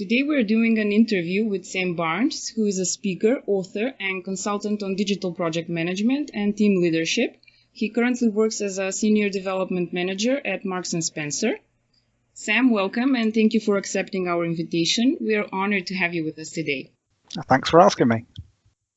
Today we're doing an interview with Sam Barnes, who is a speaker, author, and consultant on digital project management and team leadership. He currently works as a senior development manager at Marks & Spencer. Sam, welcome, and thank you for accepting our invitation. We are honored to have you with us today. Thanks for asking me.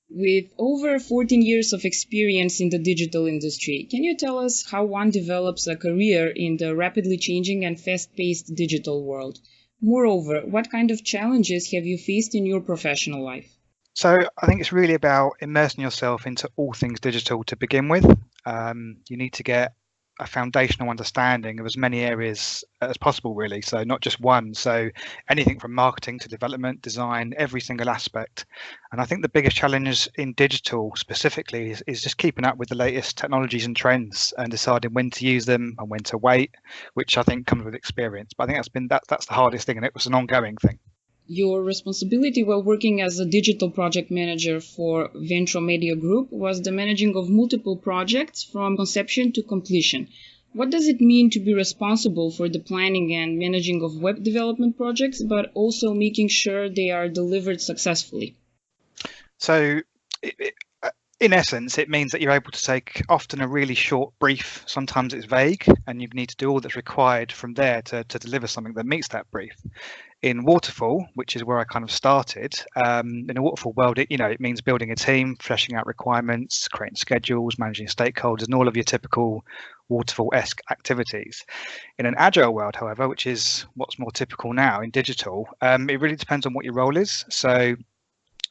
With over 14 years of experience in the digital industry, can you tell us how one develops a career in the rapidly changing and fast-paced digital world? Moreover, what kind of challenges have you faced in your professional life? So I think it's really about immersing yourself into all things digital to begin with. You need to get a foundational understanding of as many areas as possible, really. So not just one. So anything from marketing to development, design, every single aspect. And I think the biggest challenge in digital specifically is just keeping up with the latest technologies and trends and deciding when to use them and when to wait, which I think comes with experience. But I think that's the hardest thing, and it was an ongoing thing. Your responsibility while working as a digital project manager for Ventro Media Group was the managing of multiple projects from conception to completion. What does it mean to be responsible for the planning and managing of web development projects, but also making sure they are delivered successfully? So in essence, it means that you're able to take often a really short brief. Sometimes it's vague, and you need to do all that's required from there to deliver something that meets that brief. In waterfall, which is where I kind of started, in a waterfall world, it means building a team, fleshing out requirements, creating schedules, managing stakeholders, and all of your typical waterfall-esque activities. In an agile world, however, which is what's more typical now in digital, it really depends on what your role is. So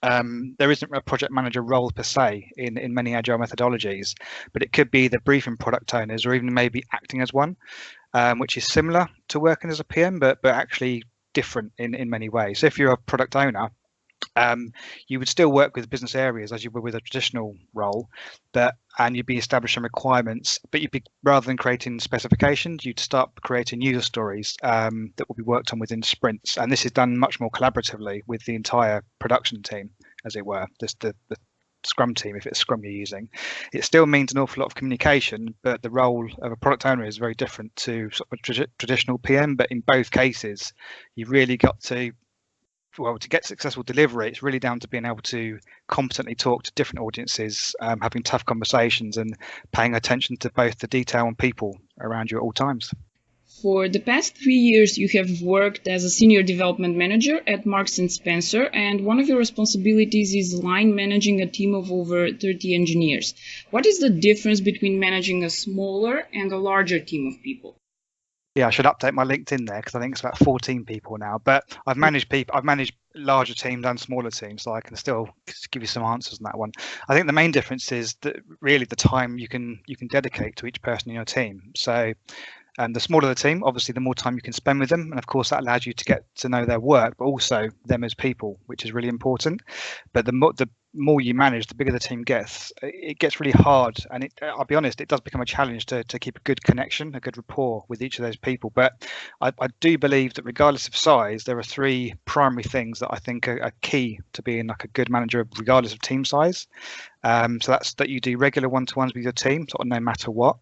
there isn't a project manager role per se in many agile methodologies, but it could be the briefing product owners or even maybe acting as one, which is similar to working as a PM, but actually different in many ways. So if you're a product owner, you would still work with business areas as you would with a traditional role, and you'd be establishing requirements, but rather than creating specifications, you'd start creating user stories that will be worked on within sprints. And this is done much more collaboratively with the entire production team, as it were, the Scrum team, if it's Scrum you're using. It still means an awful lot of communication, but the role of a product owner is very different to sort of a traditional PM. But in both cases, you've really got to get successful delivery, it's really down to being able to competently talk to different audiences, having tough conversations and paying attention to both the detail and people around you at all times. For the past 3 years, you have worked as a senior development manager at Marks & Spencer, and one of your responsibilities is line managing a team of over 30 engineers. What is the difference between managing a smaller and a larger team of people? Yeah, I should update my LinkedIn there because I think it's about 14 people now. But I've managed larger teams and smaller teams, so I can still give you some answers on that one. I think the main difference is that really the time you can dedicate to each person in your team. So the smaller the team, obviously, the more time you can spend with them. And of course, that allows you to get to know their work, but also them as people, which is really important. But the more you manage, the bigger the team gets. It gets really hard. And I'll be honest, it does become a challenge to keep a good connection, a good rapport with each of those people. But I do believe that regardless of size, there are three primary things that I think are key to being like a good manager, regardless of team size. So that's that you do regular one-to-ones with your team, sort of no matter what.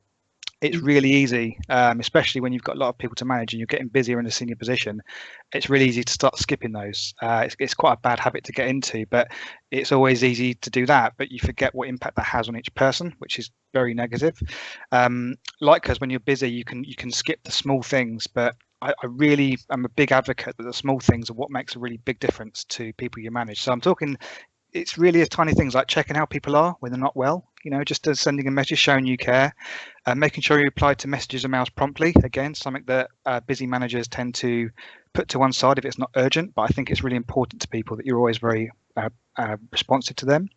It's really easy, especially when you've got a lot of people to manage and you're getting busier in a senior position. It's really easy to start skipping those. It's quite a bad habit to get into, but it's always easy to do that. But you forget what impact that has on each person, which is very negative. Because when you're busy, you can skip the small things, but I really am a big advocate that the small things are what makes a really big difference to people you manage. So I'm talking, it's really as tiny things like checking how people are when they're not well, just sending a message showing you care, making sure you reply to messages and mails promptly. Again, something that busy managers tend to put to one side if it's not urgent, but I think it's really important to people that you're always very responsive to them.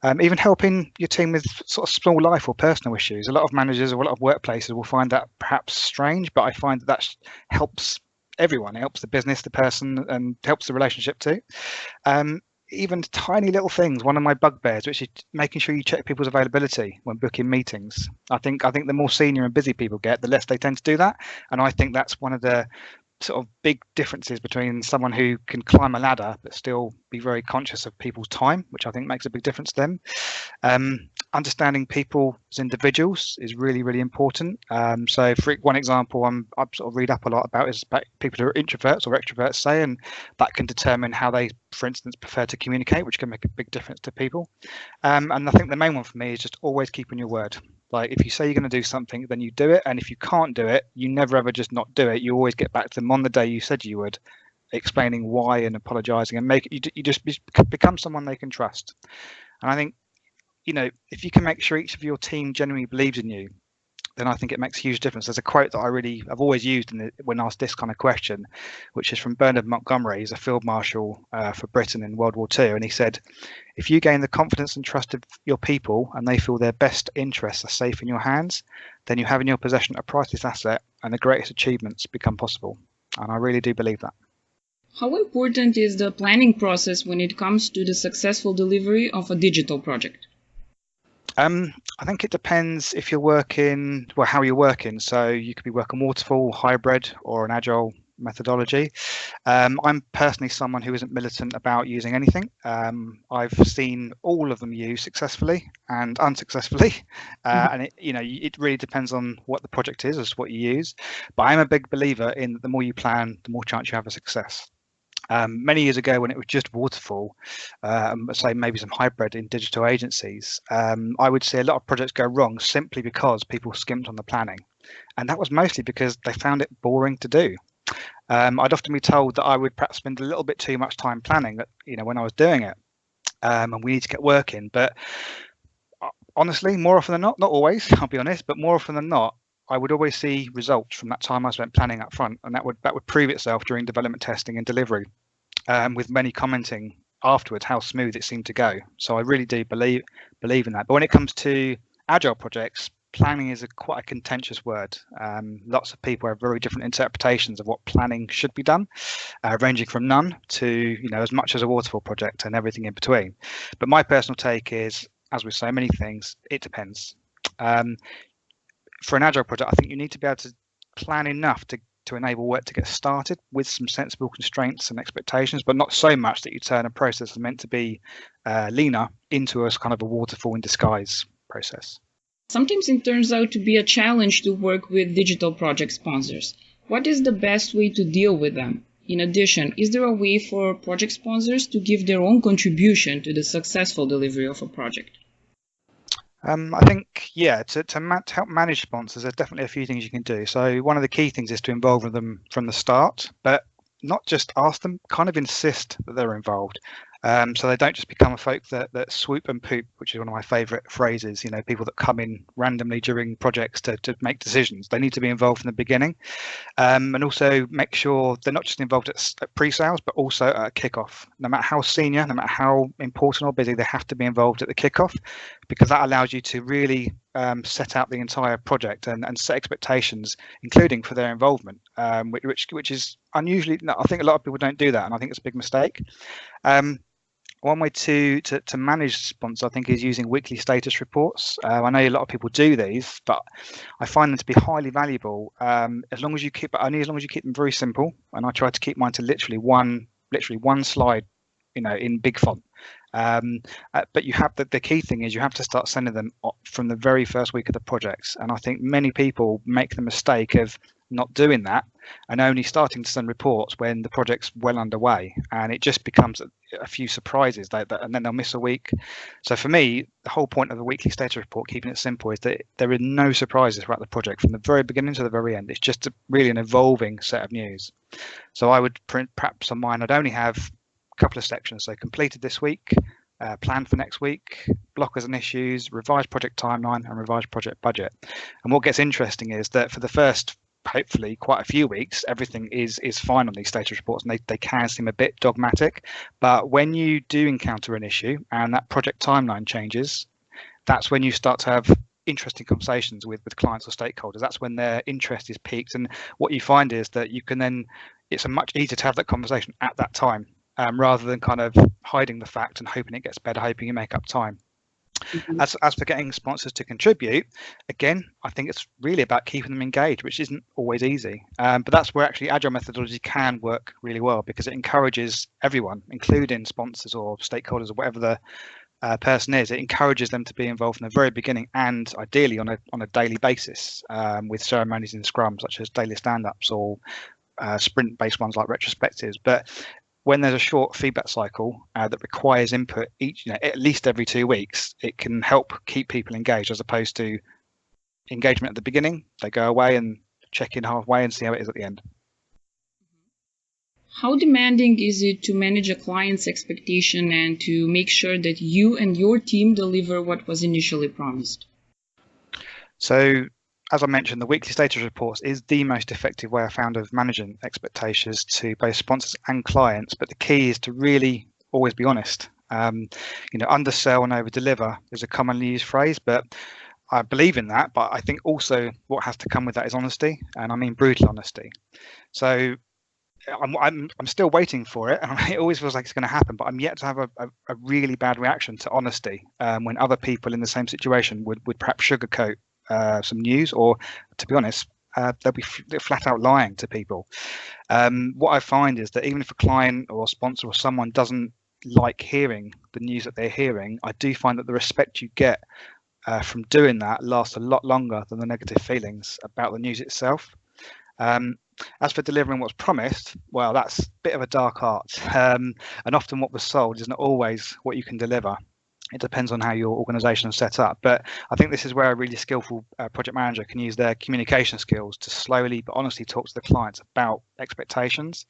Even helping your team with sort of small life or personal issues. A lot of managers or a lot of workplaces will find that perhaps strange, but I find that helps everyone. It helps the business, the person, and helps the relationship too. Even tiny little things. One of my bugbears, which is making sure you check people's availability when booking meetings. I think the more senior and busy people get, the less they tend to do that. And I think that's one of the sort of big differences between someone who can climb a ladder but still be very conscious of people's time, which I think makes a big difference to them. Understanding people as individuals is really, really important. So for one example, I sort of read up a lot about is about people who are introverts or extroverts, say, and that can determine how they, for instance, prefer to communicate, which can make a big difference to people. And I think the main one for me is just always keeping your word. Like if you say you're going to do something, then you do it. And if you can't do it, you never ever just not do it. You always get back to them on the day you said you would, explaining why and apologizing, and you just become someone they can trust. And I think, if you can make sure each of your team genuinely believes in you, then I think it makes a huge difference. There's a quote that I've always used when asked this kind of question, which is from Bernard Montgomery. He's a field marshal for Britain in World War II, and he said, "If you gain the confidence and trust of your people, and they feel their best interests are safe in your hands, then you have in your possession a priceless asset, and the greatest achievements become possible." And I really do believe that. How important is the planning process when it comes to the successful delivery of a digital project? I think it depends if you're working, how you're working. So you could be working waterfall, hybrid, or an agile methodology. I'm personally someone who isn't militant about using anything. I've seen all of them used successfully and unsuccessfully, and it really depends on what the project is as what you use. But I'm a big believer in the more you plan, the more chance you have of success. Many years ago, when it was just waterfall, say maybe some hybrid in digital agencies, I would see a lot of projects go wrong simply because people skimped on the planning, and that was mostly because they found it boring to do. I'd often be told that I would perhaps spend a little bit too much time planning, when I was doing it, and we need to get working. But honestly, more often than not always, I'll be honest, but more often than not, I would always see results from that time I spent planning up front, and that would prove itself during development testing and delivery, with many commenting afterwards how smooth it seemed to go. So I really do believe in that. But when it comes to agile projects, planning is quite a contentious word. Lots of people have very different interpretations of what planning should be done, ranging from none to as much as a waterfall project and everything in between. But my personal take is, as with so many things, it depends. For an agile project, I think you need to be able to plan enough to enable work to get started with some sensible constraints and expectations, but not so much that you turn a process that's meant to be leaner into a kind of a waterfall in disguise process. Sometimes it turns out to be a challenge to work with digital project sponsors. What is the best way to deal with them? In addition, is there a way for project sponsors to give their own contribution to the successful delivery of a project? I think, to help manage sponsors, there's definitely a few things you can do. So one of the key things is to involve them from the start, but not just ask them, kind of insist that they're involved. So they don't just become a folk that swoop and poop, which is one of my favourite phrases. People that come in randomly during projects to make decisions. They need to be involved from the beginning, and also make sure they're not just involved at pre-sales, but also at kickoff. No matter how senior, no matter how important or busy, they have to be involved at the kickoff, because that allows you to really set out the entire project and set expectations, including for their involvement, which is unusually. I think a lot of people don't do that, and I think it's a big mistake. One way to manage sponsors, I think, is using weekly status reports. I know a lot of people do these, but I find them to be highly valuable. As long as you keep them very simple, and I try to keep mine to literally one slide, in big font. But you have the key thing is you have to start sending them from the very first week of the projects, and I think many people make the mistake of not doing that and only starting to send reports when the project's well underway, and it just becomes a few surprises and then they'll miss a week. So for me, the whole point of the weekly status report, keeping it simple, is that there are no surprises throughout the project from the very beginning to the very end. It's just really an evolving set of news. So I would perhaps on mine, I'd only have a couple of sections. So completed this week, plan for next week, blockers and issues, revised project timeline, and revised project budget. And what gets interesting is that for the first, hopefully, quite a few weeks, everything is fine on these status reports, and they can seem a bit dogmatic. But when you do encounter an issue and that project timeline changes, that's when you start to have interesting conversations with clients or stakeholders. That's when their interest is piqued, and what you find is that you can then, it's much easier to have that conversation at that time, rather than kind of hiding the fact and hoping it gets better, hoping you make up time. Mhm. As for getting sponsors to contribute, again, I think it's really about keeping them engaged, which isn't always easy. But that's where actually agile methodology can work really well, because it encourages everyone, including sponsors or stakeholders or whatever the person is. It encourages them to be involved from the very beginning, and ideally on a daily basis, with ceremonies in Scrum such as daily stand-ups or sprint-based ones like retrospectives. But when there's a short feedback cycle that requires input at least every 2 weeks, it can help keep people engaged, as opposed to engagement at the beginning. They go away and check in halfway and see how it is at the end. How demanding is it to manage a client's expectation and to make sure that you and your team deliver what was initially promised? So, as I mentioned, the weekly status reports is the most effective way I found of managing expectations to both sponsors and clients. But the key is to really always be honest. Undersell and over deliver is a commonly used phrase, but I believe in that. But I think also what has to come with that is honesty, and I mean brutal honesty. So I'm still waiting for it, and it always feels like it's going to happen, but I'm yet to have a really bad reaction to honesty when other people in the same situation would perhaps sugarcoat some news, or to be honest, they'll be flat out lying to people. What I find is that even if a client or a sponsor or someone doesn't like hearing the news that they're hearing, I do find that the respect you get from doing that lasts a lot longer than the negative feelings about the news itself. As for delivering what's promised, well, that's a bit of a dark art, and often what was sold is not always what you can deliver. It depends on how your organisation is set up, but I think this is where a really skillful project manager can use their communication skills to slowly but honestly talk to the clients about expectations.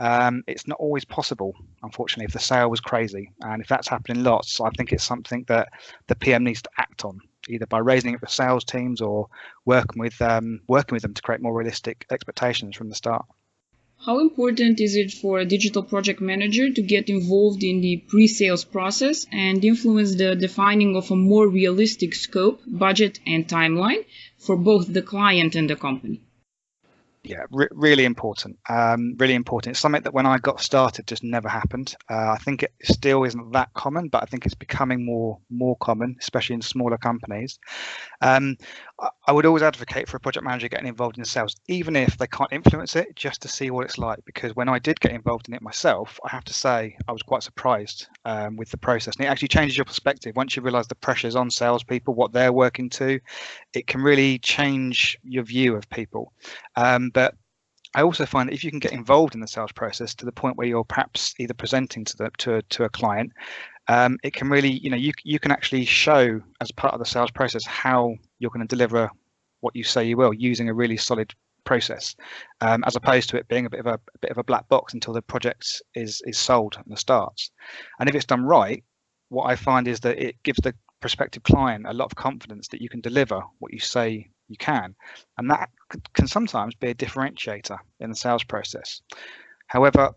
It's not always possible, unfortunately, if the sale was crazy, and if that's happening lots, I think it's something that the PM needs to act on, either by raising it with sales teams or working with them to create more realistic expectations from the start. How important is it for a digital project manager to get involved in the pre-sales process and influence the defining of a more realistic scope, budget, and timeline for both the client and the company? Yeah, really important. Really important. It's something that when I got started just never happened. I think it still isn't that common, but I think it's becoming more common, especially in smaller companies. I would always advocate for a project manager getting involved in sales, even if they can't influence it, just to see what it's like. Because when I did get involved in it myself, I have to say I was quite surprised with the process. And it actually changes your perspective once you realise the pressures on salespeople, what they're working to. It can really change your view of people. But I also find that if you can get involved in the sales process to the point where you're perhaps either presenting to a client, it can really, you can actually show as part of the sales process how you're going to deliver what you say you will, using a really solid process, as opposed to it being a bit of a black box until the project is sold and starts. And if it's done right, what I find is that it gives the prospective client a lot of confidence that you can deliver what you say you can, and that can sometimes be a differentiator in the sales process. However,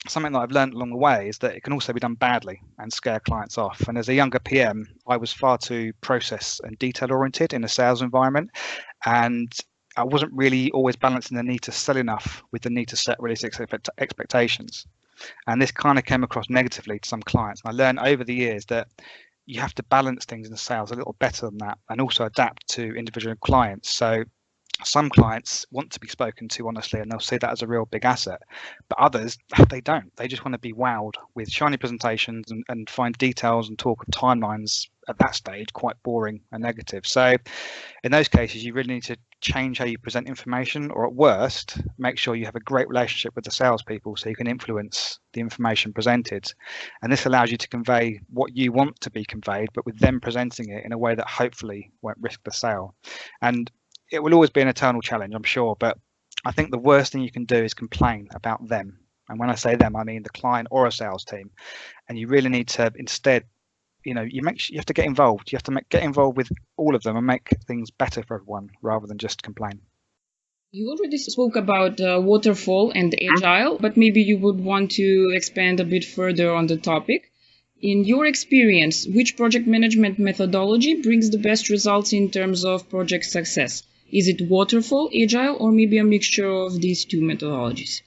something that I've learned along the way is that it can also be done badly and scare clients off. And as a younger PM, I was far too process and detail oriented in a sales environment, and I wasn't really always balancing the need to sell enough with the need to set realistic expectations. And this kind of came across negatively to some clients. And I learned over the years that you have to balance things in sales a little better than that, and also adapt to individual clients. So some clients want to be spoken to honestly, and they'll see that as a real big asset, but others, they don't. They just want to be wowed with shiny presentations and find details and talk of timelines at that stage quite boring and negative. So in those cases, you really need to change how you present information, or at worst, make sure you have a great relationship with the salespeople so you can influence the information presented. And this allows you to convey what you want to be conveyed, but with them presenting it in a way that hopefully won't risk the sale. And it will always be an eternal challenge, I'm sure, but I think the worst thing you can do is complain about them. And when I say them, I mean the client or a sales team. And you really need to instead, you have to get involved. You have to get involved with all of them and make things better for everyone rather than just complain. You already spoke about waterfall and agile, but maybe you would want to expand a bit further on the topic. In your experience, which project management methodology brings the best results in terms of project success? Is it waterfall, agile, or maybe a mixture of these two methodologies?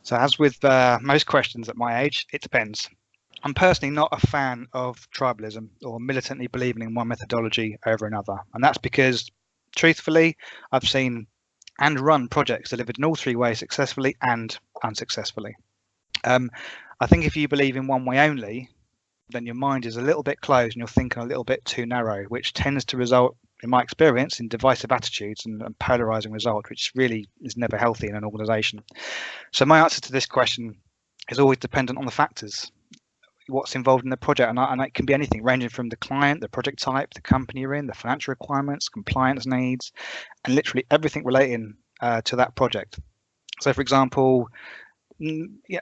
So as with most questions at my age, it depends. I'm personally not a fan of tribalism or militantly believing in one methodology over another. And that's because, truthfully, I've seen and run projects delivered in all three ways successfully and unsuccessfully. I think if you believe in one way only, then your mind is a little bit closed and you're thinking a little bit too narrow, which tends to result, in my experience, in divisive attitudes and polarizing results, which really is never healthy in an organization. So my answer to this question is always dependent on the factors, what's involved in the project, and it can be anything ranging from the client, the project type, the company you're in, the financial requirements, compliance needs, and literally everything relating to that project. So for example,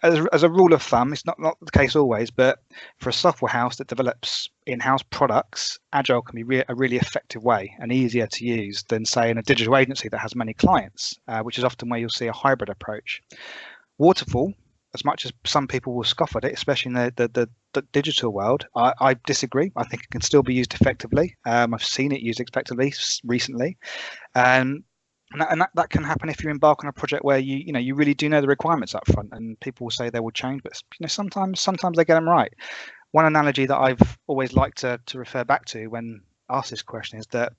as a rule of thumb, it's not the case always, but for a software house that develops in-house products, Agile can be a really effective way and easier to use than, say, in a digital agency that has many clients, which is often where you'll see a hybrid approach. Waterfall, as much as some people will scoff at it, especially in the digital world, I disagree. I think it can still be used effectively. I've seen it used effectively recently, and that can happen if you embark on a project where you really do know the requirements up front, and people will say they will change, but sometimes they get them right. One analogy that I've always liked to refer back to when asked this question is that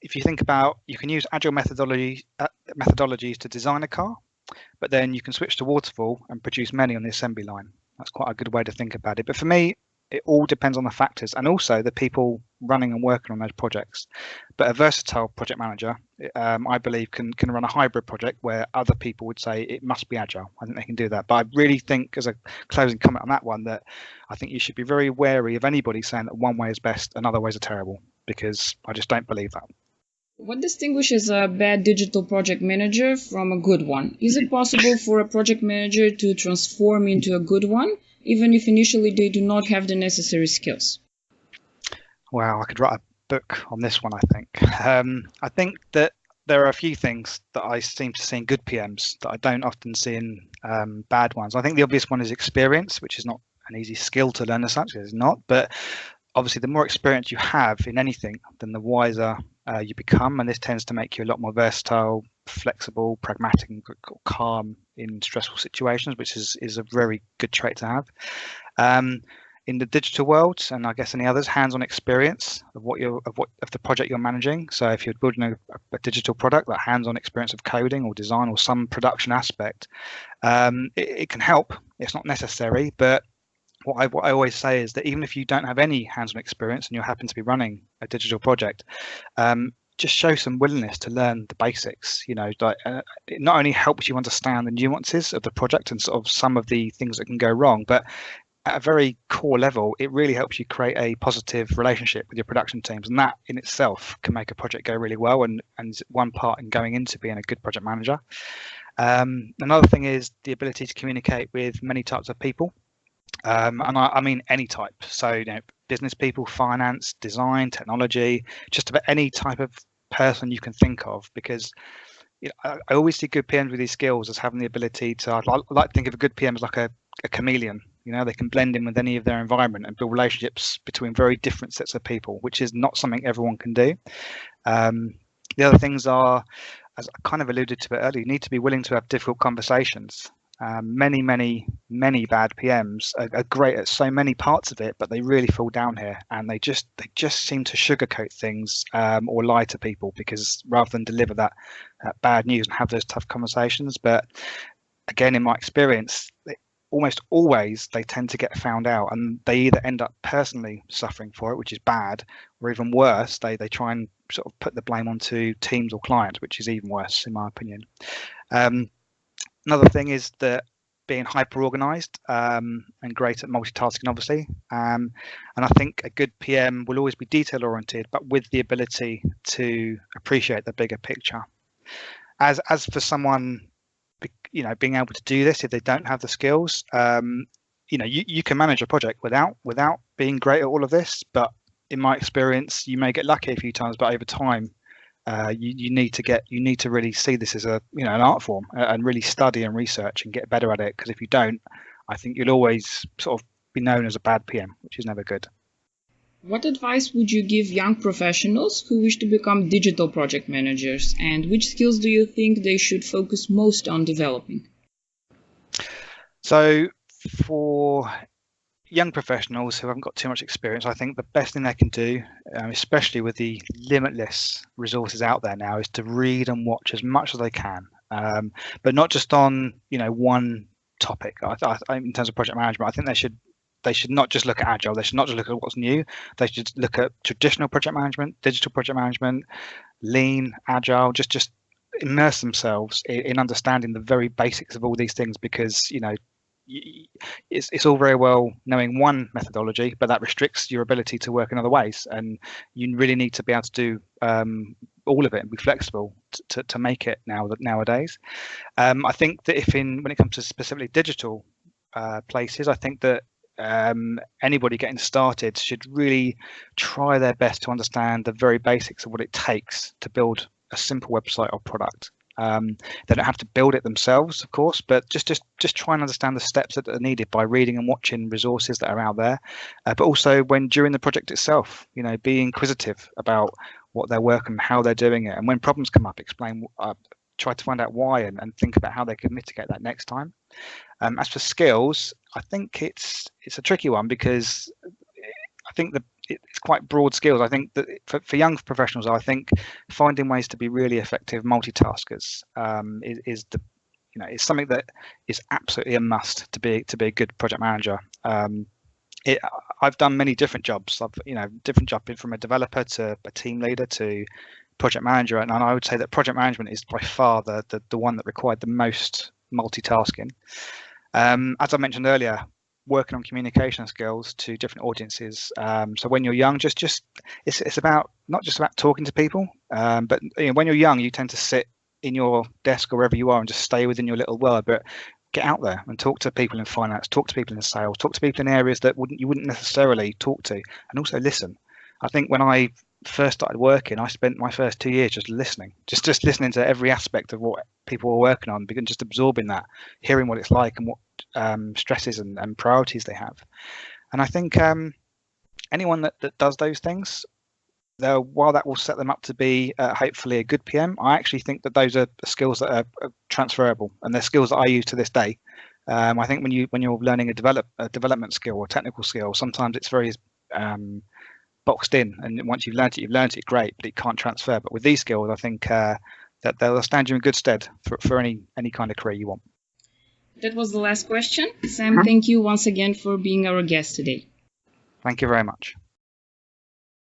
if you think about, you can use agile methodologies to design a car, but then you can switch to waterfall and produce many on the assembly line. That's quite a good way to think about it. But for me, it all depends on the factors and also the people running and working on those projects. But a versatile project manager, I believe, can run a hybrid project where other people would say it must be agile. I think they can do that. But I really think, as a closing comment on that one, that I think you should be very wary of anybody saying that one way is best and other ways are terrible, because I just don't believe that. What distinguishes a bad digital project manager from a good one? Is it possible for a project manager to transform into a good one, even if initially they do not have the necessary skills? Wow, I could write a book on this one, I think. I think that there are a few things that I seem to see in good PMs that I don't often see in bad ones. I think the obvious one is experience, which is not an easy skill to learn as such. It's not, but obviously the more experience you have in anything, then the wiser you become, and this tends to make you a lot more versatile, flexible, pragmatic, and calm in stressful situations, which is a very good trait to have. In the digital world, and I guess any others, hands-on experience of of the project you're managing. So if you're building a digital product, that hands-on experience of coding or design or some production aspect, it can help. It's not necessary, but what I always say is that even if you don't have any hands-on experience and you happen to be running a digital project, just show some willingness to learn the basics. It not only helps you understand the nuances of the project and sort of some of the things that can go wrong, but at a very core level, it really helps you create a positive relationship with your production teams, and that in itself can make a project go really well, and one part in going into being a good project manager. Another thing is the ability to communicate with many types of people. And I mean any type. So business people, finance, design, technology, just about any type of person you can think of, because I always see good PMs with these skills as having the ability to, I like to think of a good PM as like a chameleon. They can blend in with any of their environment and build relationships between very different sets of people, which is not something everyone can do. The other things are, as I kind of alluded to it earlier, you need to be willing to have difficult conversations. Many bad PMs are great at so many parts of it, but they really fall down here, and they just seem to sugarcoat things or lie to people, because rather than deliver that bad news and have those tough conversations. But again, in my experience, almost always they tend to get found out, and they either end up personally suffering for it, which is bad, or even worse, they try and sort of put the blame onto teams or clients, which is even worse in my opinion. Another thing is that being hyper organized and great at multitasking, obviously. And I think a good PM will always be detail oriented, but with the ability to appreciate the bigger picture. As for someone, being able to do this, if they don't have the skills, you can manage a project without being great at all of this. But in my experience, you may get lucky a few times, but over time, you need to really see this as an art form, and really study and research and get better at it. Because if you don't, I think you'll always sort of be known as a bad PM, which is never good. What advice would you give young professionals who wish to become digital project managers, and which skills do you think they should focus most on developing? So for young professionals who haven't got too much experience, I think the best thing they can do, especially with the limitless resources out there now, is to read and watch as much as they can, but not just on one topic. In terms of project management, I think they should not just look at agile. They should not just look at what's new. They should look at traditional project management, digital project management, lean, agile. Just immerse themselves in understanding the very basics of all these things, because it's all very well knowing one methodology, but that restricts your ability to work in other ways, and you really need to be able to do all of it and be flexible to make it nowadays. I think that when it comes to specifically digital places, I think that anybody getting started should really try their best to understand the very basics of what it takes to build a simple website or product. They don't have to build it themselves, of course, but just try and understand the steps that are needed by reading and watching resources that are out there. But also during the project itself, be inquisitive about what they're working and how they're doing it. And when problems come up, try to find out why and think about how they can mitigate that next time. As for skills, I think it's a tricky one, because I think it's quite broad skills. I think that for young professionals, I think finding ways to be really effective multitaskers is something that is absolutely a must to be a good project manager. I've done many different jobs. Different jobs from a developer to a team leader to project manager, and I would say that project management is by far the one that required the most multitasking. As I mentioned earlier, working on communication skills to different audiences. So when you're young, it's about not just about talking to people, but when you're young, you tend to sit in your desk or wherever you are and just stay within your little world. But get out there and talk to people in finance, talk to people in sales, talk to people in areas that you wouldn't necessarily talk to, and also listen. I think when I first started working, I spent my first 2 years just listening, just listening to every aspect of what people were working on, just absorbing that, hearing what it's like and what stresses and priorities they have. And I think anyone that does those things, while that will set them up to be hopefully a good PM, I actually think that those are skills that are transferable, and they're skills that I use to this day. I think when you're learning a development skill or technical skill, sometimes it's very boxed in, and once you've learned it, great, but it can't transfer. But with these skills, I think that they'll stand you in good stead for any kind of career you want. That was the last question. Sam, thank you once again for being our guest today. Thank you very much.